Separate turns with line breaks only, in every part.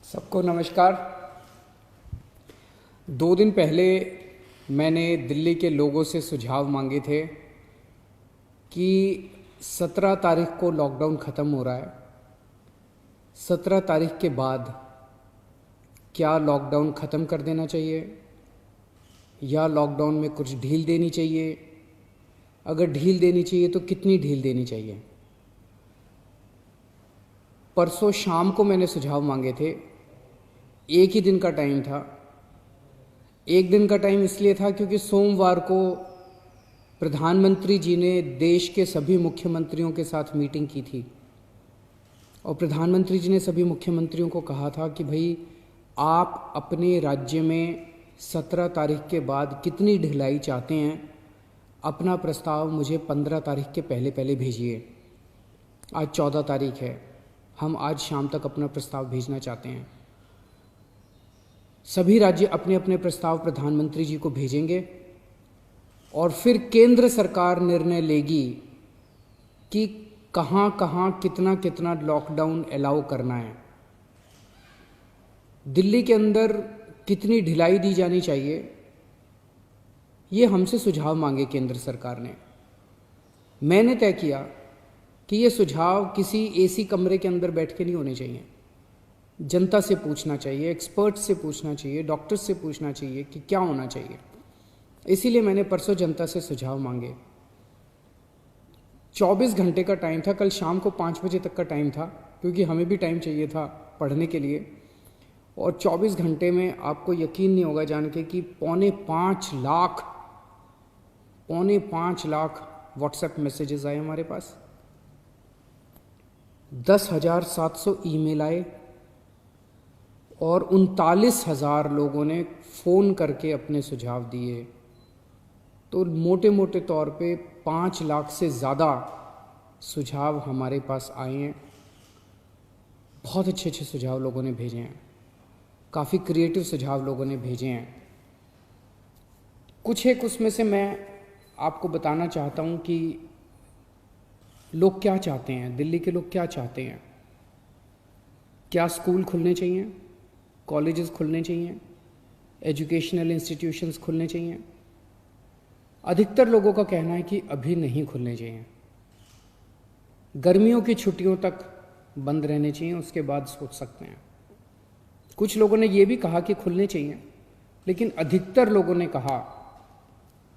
सबको नमस्कार। 2 दिन पहले मैंने दिल्ली के लोगों से सुझाव मांगे थे कि 17 तारीख को लॉकडाउन ख़त्म हो रहा है। 17 तारीख के बाद क्या लॉकडाउन ख़त्म कर देना चाहिए या लॉकडाउन में कुछ ढील देनी चाहिए? अगर ढील देनी चाहिए तो कितनी ढील देनी चाहिए? परसों शाम को मैंने सुझाव मांगे थे। एक ही दिन का टाइम था। एक दिन का टाइम इसलिए था क्योंकि सोमवार को प्रधानमंत्री जी ने देश के सभी मुख्यमंत्रियों के साथ मीटिंग की थी और प्रधानमंत्री जी ने सभी मुख्यमंत्रियों को कहा था कि भाई आप अपने राज्य में 17 तारीख के बाद कितनी ढिलाई चाहते हैं, अपना प्रस्ताव मुझे 15 तारीख के पहले पहले भेजिए। आज 14 तारीख है, हम आज शाम तक अपना प्रस्ताव भेजना चाहते हैं। सभी राज्य अपने अपने प्रस्ताव प्रधानमंत्री जी को भेजेंगे और फिर केंद्र सरकार निर्णय लेगी कि कहाँ कहाँ कितना कितना लॉकडाउन अलाउ करना है, दिल्ली के अंदर कितनी ढिलाई दी जानी चाहिए। ये हमसे सुझाव मांगे केंद्र सरकार ने। मैंने तय किया कि ये सुझाव किसी एसी कमरे के अंदर बैठ के नहीं होने चाहिए। जनता से पूछना चाहिए, एक्सपर्ट से पूछना चाहिए, डॉक्टर से पूछना चाहिए कि क्या होना चाहिए। इसीलिए मैंने परसों जनता से सुझाव मांगे। 24 घंटे का टाइम था, कल शाम को 5 बजे तक का टाइम था क्योंकि हमें भी टाइम चाहिए था पढ़ने के लिए। और 24 घंटे में आपको यकीन नहीं होगा जान के कि पौने 5 लाख व्हाट्सएप मैसेजेस आए हमारे पास, 10,700 ईमेल आए और 39,000 लोगों ने फ़ोन करके अपने सुझाव दिए। तो मोटे मोटे तौर पे 5 लाख से ज़्यादा सुझाव हमारे पास आए हैं। बहुत अच्छे अच्छे सुझाव लोगों ने भेजे हैं, काफ़ी क्रिएटिव सुझाव लोगों ने भेजे हैं। कुछ एक उसमें से मैं आपको बताना चाहता हूँ कि लोग क्या चाहते हैं, दिल्ली के लोग क्या चाहते हैं। क्या स्कूल खुलने चाहिए, कॉलेजेस खुलने चाहिए, एजुकेशनल इंस्टीट्यूशंस खुलने चाहिए? अधिकतर लोगों का कहना है कि अभी नहीं खुलने चाहिए, गर्मियों की छुट्टियों तक बंद रहने चाहिए, उसके बाद सोच सकते हैं। कुछ लोगों ने ये भी कहा कि खुलने चाहिए, लेकिन अधिकतर लोगों ने कहा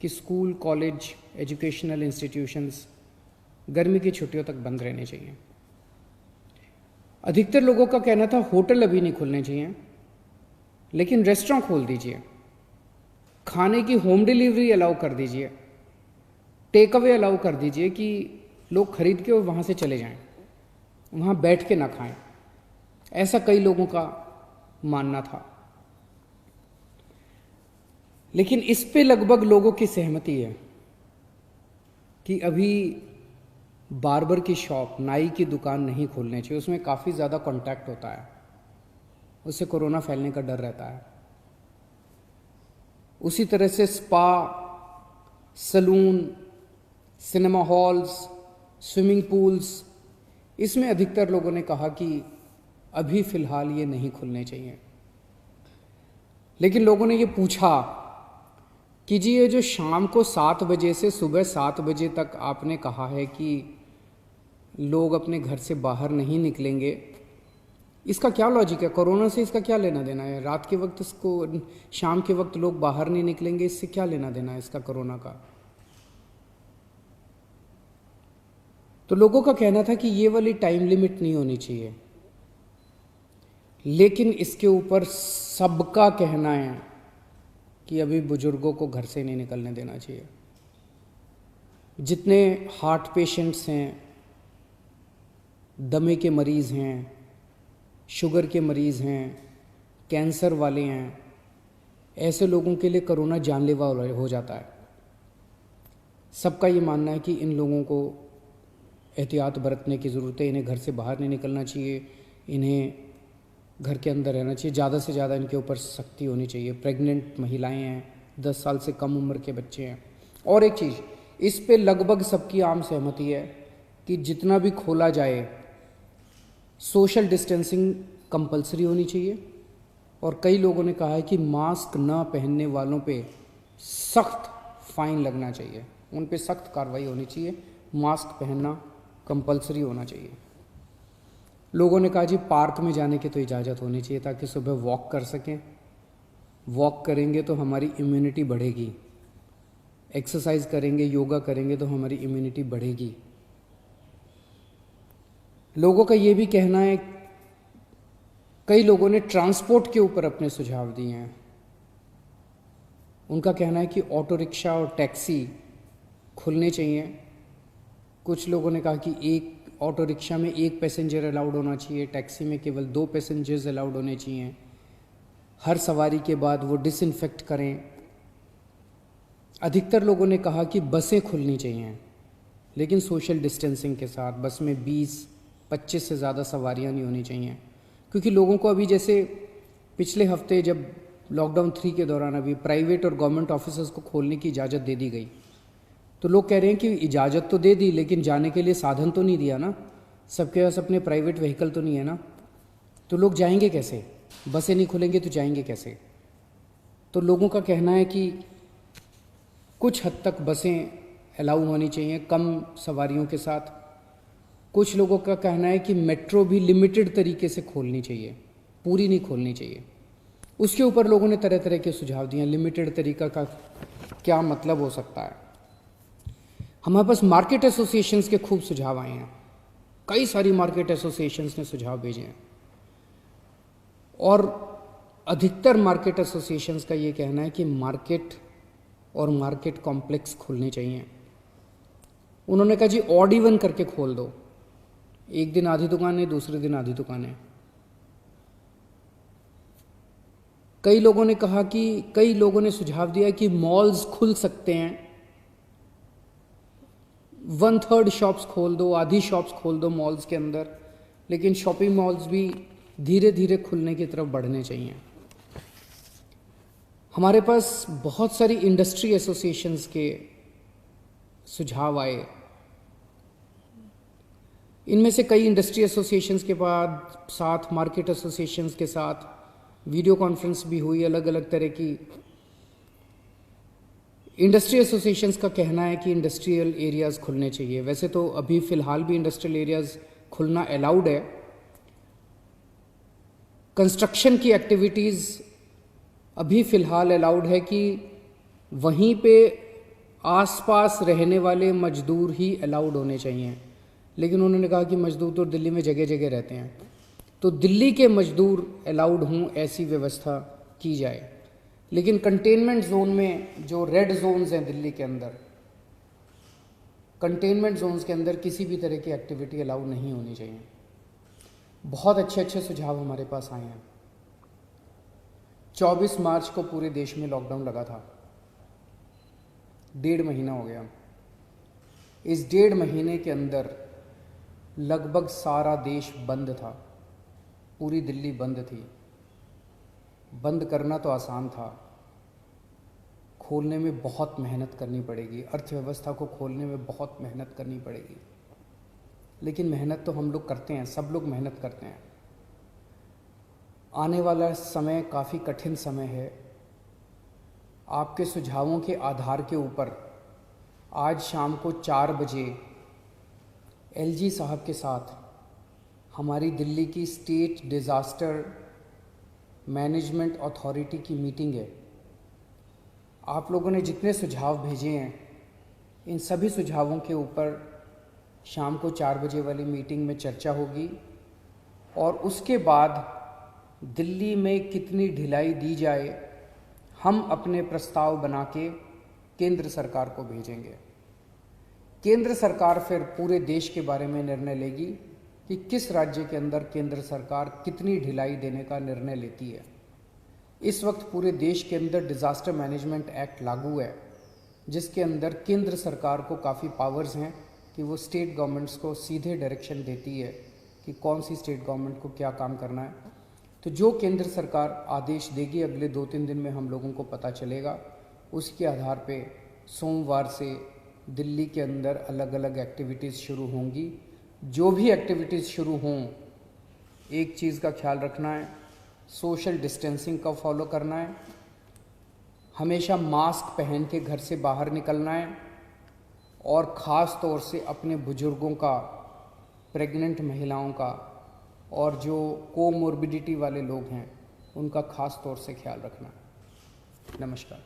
कि स्कूल, कॉलेज, एजुकेशनल इंस्टीट्यूशंस गर्मी की छुट्टियों तक बंद रहने चाहिए। अधिकतर लोगों का कहना था होटल अभी नहीं खुलने चाहिए, लेकिन रेस्टोरेंट खोल दीजिए, खाने की होम डिलीवरी अलाउ कर दीजिए, टेक अवे अलाउ कर दीजिए कि लोग खरीद के और वहाँ से चले जाएं, वहाँ बैठ के ना खाएं। ऐसा कई लोगों का मानना था। लेकिन इस पे लगभग लोगों की सहमति है कि अभी बार्बर की शॉप, नाई की दुकान नहीं खोलनी चाहिए। उसमें काफ़ी ज़्यादा कांटेक्ट होता है, उससे कोरोना फैलने का डर रहता है। उसी तरह से spa, salon, cinema halls, swimming pools, इसमें अधिकतर लोगों ने कहा कि अभी फ़िलहाल ये नहीं खुलने चाहिए। लेकिन लोगों ने ये पूछा कि जी ये जो शाम को 7 बजे से सुबह 7 बजे तक आपने कहा है कि लोग अपने घर से बाहर नहीं निकलेंगे, इसका क्या लॉजिक है? कोरोना से इसका क्या लेना देना है? रात के वक्त इसको, शाम के वक्त लोग बाहर नहीं निकलेंगे, इससे क्या लेना देना है इसका कोरोना का? तो लोगों का कहना था कि ये वाली टाइम लिमिट नहीं होनी चाहिए। लेकिन इसके ऊपर सबका कहना है कि अभी बुजुर्गों को घर से नहीं निकलने देना चाहिए। जितने हार्ट पेशेंट्स हैं, दमे के मरीज़ हैं, शुगर के मरीज़ हैं, कैंसर वाले हैं, ऐसे लोगों के लिए कोरोना जानलेवा हो जाता है। सबका ये मानना है कि इन लोगों को एहतियात बरतने की ज़रूरत है, इन्हें घर से बाहर नहीं निकलना चाहिए, इन्हें घर के अंदर रहना चाहिए, ज़्यादा से ज़्यादा इनके ऊपर सख्ती होनी चाहिए। प्रेग्नेंट महिलाएं हैं, 10 साल से कम उम्र के बच्चे हैं। और एक चीज़, इस पे लगभग सबकी आम सहमति है कि जितना भी खोला जाए सोशल डिस्टेंसिंग कंपलसरी होनी चाहिए, और कई लोगों ने कहा है कि मास्क न पहनने वालों पे सख्त फाइन लगना चाहिए, उन पे सख्त कार्रवाई होनी चाहिए, मास्क पहनना कंपलसरी होना चाहिए। लोगों ने कहा जी पार्क में जाने की तो इजाज़त होनी चाहिए ताकि सुबह वॉक कर सकें, वॉक करेंगे तो हमारी इम्यूनिटी बढ़ेगी, एक्सरसाइज करेंगे, योगा करेंगे तो हमारी इम्यूनिटी बढ़ेगी। लोगों का ये भी कहना है, कई लोगों ने ट्रांसपोर्ट के ऊपर अपने सुझाव दिए हैं। उनका कहना है कि ऑटो रिक्शा और टैक्सी खुलने चाहिए। कुछ लोगों ने कहा कि एक ऑटो रिक्शा में 1 पैसेंजर अलाउड होना चाहिए, टैक्सी में केवल 2 पैसेंजर्स अलाउड होने चाहिए, हर सवारी के बाद वो डिसइंफेक्ट करें। अधिकतर लोगों ने कहा कि बसें खुलनी चाहिए, लेकिन सोशल डिस्टेंसिंग के साथ। बस में 20-25 से ज़्यादा सवारियां नहीं होनी चाहिए, क्योंकि लोगों को अभी जैसे पिछले हफ्ते जब लॉकडाउन 3 के दौरान अभी प्राइवेट और गवर्नमेंट ऑफिसर्स को खोलने की इजाज़त दे दी गई, तो लोग कह रहे हैं कि इजाज़त तो दे दी लेकिन जाने के लिए साधन तो नहीं दिया ना, सबके पास अपने प्राइवेट व्हीकल तो नहीं है ना, तो लोग जाएंगे कैसे? बसें नहीं खुलेंगे तो जाएंगे कैसे? तो लोगों का कहना है कि कुछ हद तक बसें अलाउ होनी चाहिए कम सवारियों के साथ। कुछ लोगों का कहना है कि मेट्रो भी लिमिटेड तरीके से खोलनी चाहिए, पूरी नहीं खोलनी चाहिए। उसके ऊपर लोगों ने तरह तरह के सुझाव दिए। लिमिटेड तरीका का क्या मतलब हो सकता है? हमारे पास मार्केट एसोसिएशंस के खूब सुझाव आए हैं, कई सारी मार्केट एसोसिएशंस ने सुझाव भेजे हैं, और अधिकतर मार्केट एसोसिएशंस का ये कहना है कि मार्केट और मार्केट कॉम्प्लेक्स खुलने चाहिए। उन्होंने कहा जी ऑड इवन करके खोल दो, एक दिन आधी दुकानें, दूसरे दिन आधी दुकानें। कई लोगों ने कहा कि कई लोगों ने सुझाव दिया कि मॉल्स खुल सकते हैं, 1/3 शॉप्स खोल दो, आधी शॉप्स खोल दो मॉल्स के अंदर, लेकिन शॉपिंग मॉल्स भी धीरे धीरे खुलने की तरफ बढ़ने चाहिए। हमारे पास बहुत सारी इंडस्ट्री एसोसिएशंस के सुझाव आए। इनमें से कई इंडस्ट्री एसोसिएशंस के बाद साथ मार्केट एसोसिएशंस के साथ वीडियो कॉन्फ्रेंस भी हुई, अलग अलग तरह की। इंडस्ट्री एसोसिएशंस का कहना है कि इंडस्ट्रियल एरियाज़ खुलने चाहिए। वैसे तो अभी फ़िलहाल भी इंडस्ट्रियल एरियाज़ खुलना अलाउड है। कंस्ट्रक्शन की एक्टिविटीज़ अभी फ़िलहाल अलाउड है कि वहीं पे आसपास रहने वाले मजदूर ही अलाउड होने चाहिए, लेकिन उन्होंने कहा कि मजदूर तो दिल्ली में जगह जगह रहते हैं, तो दिल्ली के मजदूर अलाउड हों ऐसी व्यवस्था की जाए। लेकिन कंटेनमेंट जोन में जो रेड जोन्स हैं दिल्ली के अंदर, कंटेनमेंट जोन्स के अंदर किसी भी तरह की एक्टिविटी अलाउ नहीं होनी चाहिए। बहुत अच्छे अच्छे सुझाव हमारे पास आए हैं। 24 मार्च को पूरे देश में लॉकडाउन लगा था, 1.5 महीना हो गया। इस 1.5 महीने के अंदर लगभग सारा देश बंद था, पूरी दिल्ली बंद थी। बंद करना तो आसान था, खोलने में बहुत मेहनत करनी पड़ेगी, अर्थव्यवस्था को खोलने में बहुत मेहनत करनी पड़ेगी। लेकिन मेहनत तो हम लोग करते हैं, सब लोग मेहनत करते हैं। आने वाला समय काफ़ी कठिन समय है। आपके सुझावों के आधार के ऊपर आज शाम को 4 बजे एलजी साहब के साथ हमारी दिल्ली की स्टेट डिज़ास्टर मैनेजमेंट अथॉरिटी की मीटिंग है। आप लोगों ने जितने सुझाव भेजे हैं, इन सभी सुझावों के ऊपर शाम को 4 बजे वाली मीटिंग में चर्चा होगी, और उसके बाद दिल्ली में कितनी ढिलाई दी जाए, हम अपने प्रस्ताव बना के केंद्र सरकार को भेजेंगे। केंद्र सरकार फिर पूरे देश के बारे में निर्णय लेगी कि किस राज्य के अंदर केंद्र सरकार कितनी ढिलाई देने का निर्णय लेती है। इस वक्त पूरे देश के अंदर डिज़ास्टर मैनेजमेंट एक्ट लागू है, जिसके अंदर केंद्र सरकार को काफ़ी पावर्स हैं कि वो स्टेट गवर्नमेंट्स को सीधे डायरेक्शन देती है कि कौन सी स्टेट गवर्नमेंट को क्या काम करना है। तो जो केंद्र सरकार आदेश देगी अगले 2-3 दिन में हम लोगों को पता चलेगा। उसके आधार पे सोमवार से दिल्ली के अंदर अलग अलग एक्टिविटीज़ शुरू होंगी। जो भी एक्टिविटीज़ शुरू हों एक चीज़ का ख्याल रखना है, सोशल डिस्टेंसिंग का फॉलो करना है, हमेशा मास्क पहन के घर से बाहर निकलना है और ख़ास तौर से अपने बुज़ुर्गों का, प्रेग्नेंट महिलाओं का और जो कोमोर्बिडिटी वाले लोग हैं उनका ख़ास तौर से ख्याल रखना है। नमस्कार।